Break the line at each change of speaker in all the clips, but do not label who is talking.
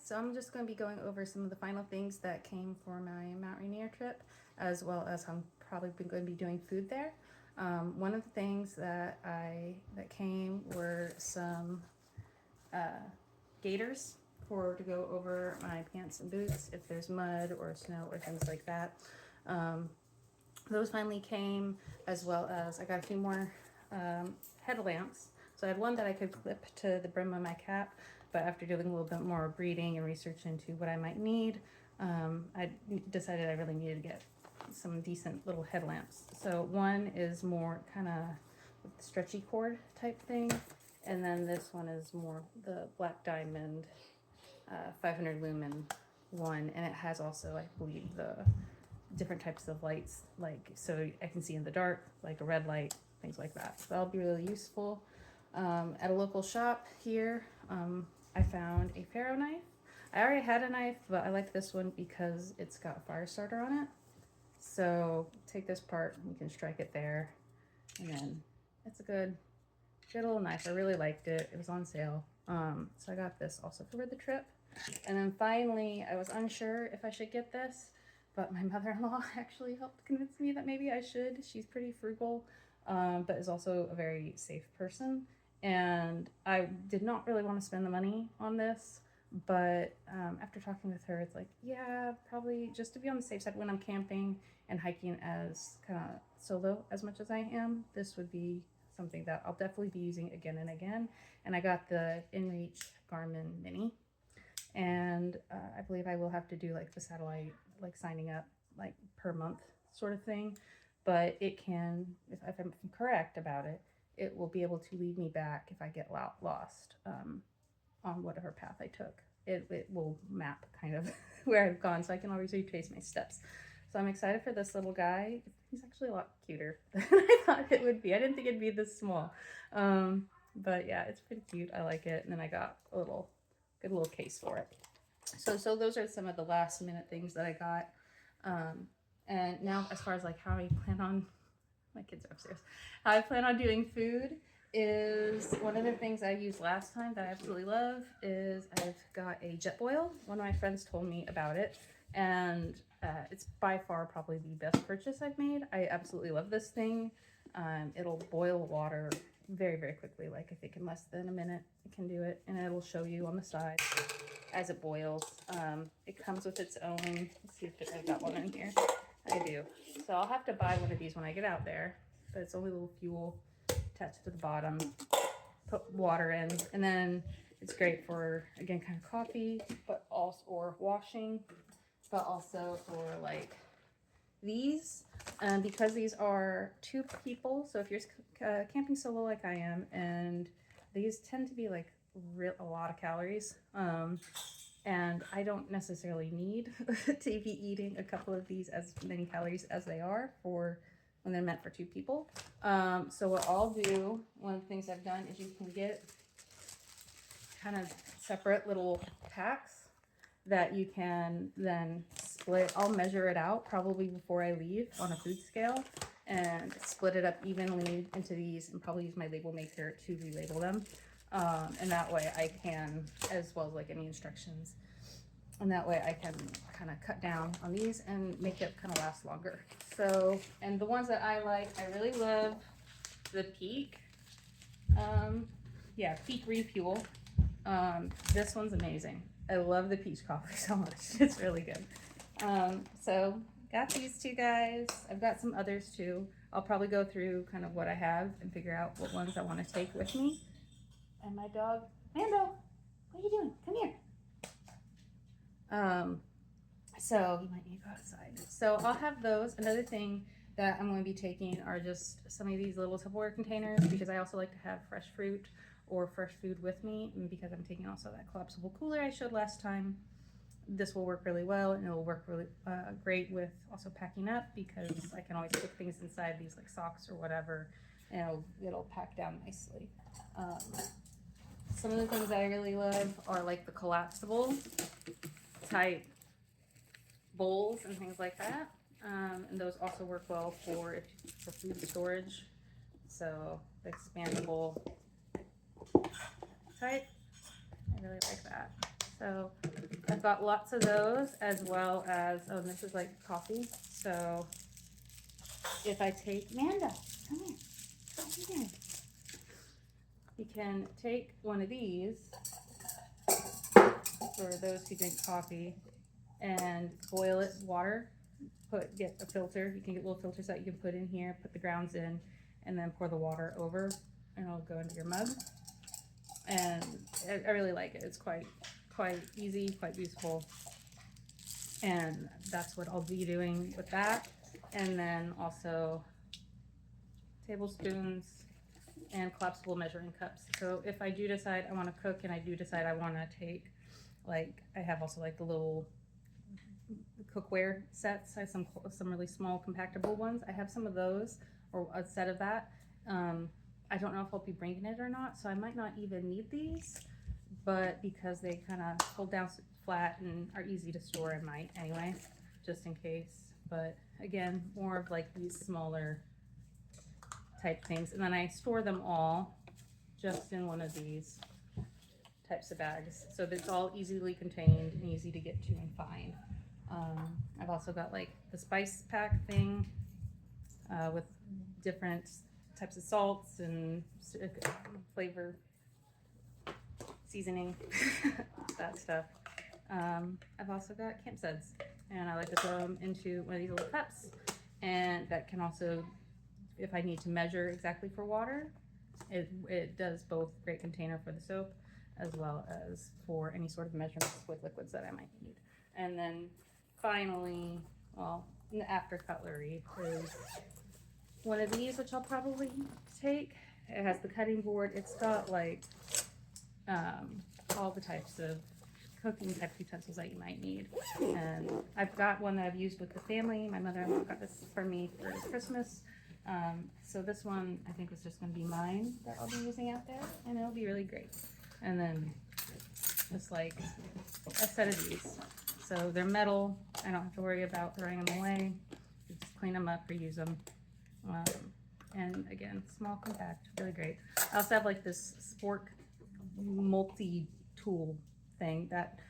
So I'm just going to be going over some of the final things that came for my Mount Rainier trip, as well as I'm probably going to be doing food there. One of the things that came were some gaiters to go over my pants and boots if there's mud or snow or things like that. Those finally came, as well as I got a few more headlamps. So I had one that I could clip to the brim of my cap, but after doing a little bit more reading and research into what I might need, I decided I really needed to get some decent little headlamps. So one is more kind of stretchy cord type thing, and then this one is more the black diamond 500 lumen one, and it has also, I believe, the different types of lights, like so I can see in the dark, like a red light, things like that. So that'll be really useful. At a local shop here, I found a ferro knife. I already had a knife, but I like this one because it's got a fire starter on it. So take this part, you can strike it there, and then it's a good little knife. I really liked it. It was on sale. So I got this also for the trip. And then finally, I was unsure if I should get this, but my mother-in-law actually helped convince me that maybe I should. She's pretty frugal, but is also a very safe person. And I did not really want to spend the money on this, but after talking with her, it's like, yeah, probably just to be on the safe side when I'm camping and hiking as kind of solo as much as I am, this would be something that I'll definitely be using again and again. And I got the InReach Garmin Mini, and I believe I will have to do like the satellite, like signing up like per month sort of thing, but it can, if I'm correct about it, it will be able to lead me back if I get lost on whatever path I took. It will map kind of where I've gone, so I can always retrace my steps. So I'm excited for this little guy. He's actually a lot cuter than I thought it would be. I didn't think it'd be this small. But yeah, it's pretty cute. I like it. And then I got a good little case for it. So those are some of the last minute things that I got. And now as far as like how I plan on, my kids are upstairs, how I plan on doing food is one of the things I used last time that I absolutely love is I've got a jet boil. One of my friends told me about it, and it's by far probably the best purchase I've made. I absolutely love this thing. It'll boil water very, very quickly, like I think in less than a minute it can do it, and it'll show you on the side as it boils. It comes with its own, let's see if I've got one in here. I do. So I'll have to buy one of these when I get out there, but it's only a little fuel attached to the bottom, put water in, and then it's great for, again, kind of coffee, but also, or washing, but also for like these, because these are 2 people. So if you're camping solo like I am, and these tend to be like a lot of calories, and I don't necessarily need to be eating a couple of these as many calories as they are for when they're meant for 2 people. So what I'll do, one of the things I've done is you can get kind of separate little packs that you can then split. I'll measure it out probably before I leave on a food scale and split it up evenly into these, and probably use my label maker to relabel them. And that way I can, as well as like any instructions, and that way I can kind of cut down on these and make it kind of last longer. So, and the ones that I like, I really love the Peak. Yeah, Peak Refuel. This one's amazing. I love the peach coffee so much. It's really good. So got these 2 guys. I've got some others too. I'll probably go through kind of what I have and figure out what ones I want to take with me. And my dog, Mando, what are you doing? Come here. So you might need to go outside. So I'll have those. Another thing that I'm going to be taking are just some of these little Tupperware containers, because I also like to have fresh fruit or fresh food with me, and because I'm taking also that collapsible cooler I showed last time. This will work really well, and it will work really great with also packing up, because I can always put things inside these like socks or whatever, and it'll pack down nicely. Some of the things that I really love are like the collapsible type bowls and things like that. And those also work well for food storage. So the expandable type, I really like that. So I've got lots of those, as well as, oh, and this is like coffee. So if I take, Manda, come here, come here. You can take one of these for those who drink coffee and boil it water. Get a filter. You can get little filters that you can put in here, put the grounds in, and then pour the water over, and it'll go into your mug. And I really like it. It's quite easy, quite useful. And that's what I'll be doing with that. And then also tablespoons and collapsible measuring cups. So if I do decide I want to cook, and I do decide I want to take, like, I have also like the little cookware sets. I have some really small compactable ones. I have some of those, or a set of that. I don't know if I'll be bringing it or not, so I might not even need these, but because they kind of hold down flat and are easy to store, I might anyway, just in case. But again, more of like these smaller type things, and then I store them all just in one of these types of bags, so that it's all easily contained and easy to get to and find. I've also got like the spice pack thing with different types of salts and flavor, seasoning, that stuff. I've also got camp suds, and I like to throw them into one of these little cups, and that can also, if I need to measure exactly for water, it does both great container for the soap as well as for any sort of measurements with liquids that I might need. And then finally, well, the after cutlery is one of these, which I'll probably take. It has the cutting board. It's got like all the types of cooking type utensils that you might need. And I've got one that I've used with the family. My mother-in-law got this for me for Christmas. So this one I think is just going to be mine that I'll be using out there, and it'll be really great. And then just like a set of these. So they're metal. I don't have to worry about throwing them away. You just clean them up, reuse them. And again, small, compact, really great. I also have like this spork multi-tool thing that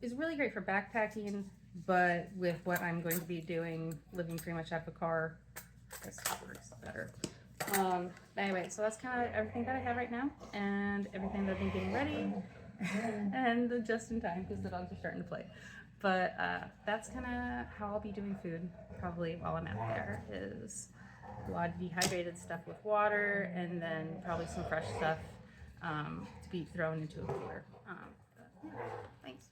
is really great for backpacking, but with what I'm going to be doing, living pretty much out of a car, this works better. Anyway, so that's kind of everything that I have right now, and everything that I've been getting ready, and just in time because the dogs are starting to play. But that's kind of how I'll be doing food probably while I'm out there, is a lot of dehydrated stuff with water, and then probably some fresh stuff to be thrown into a cooler. Thanks.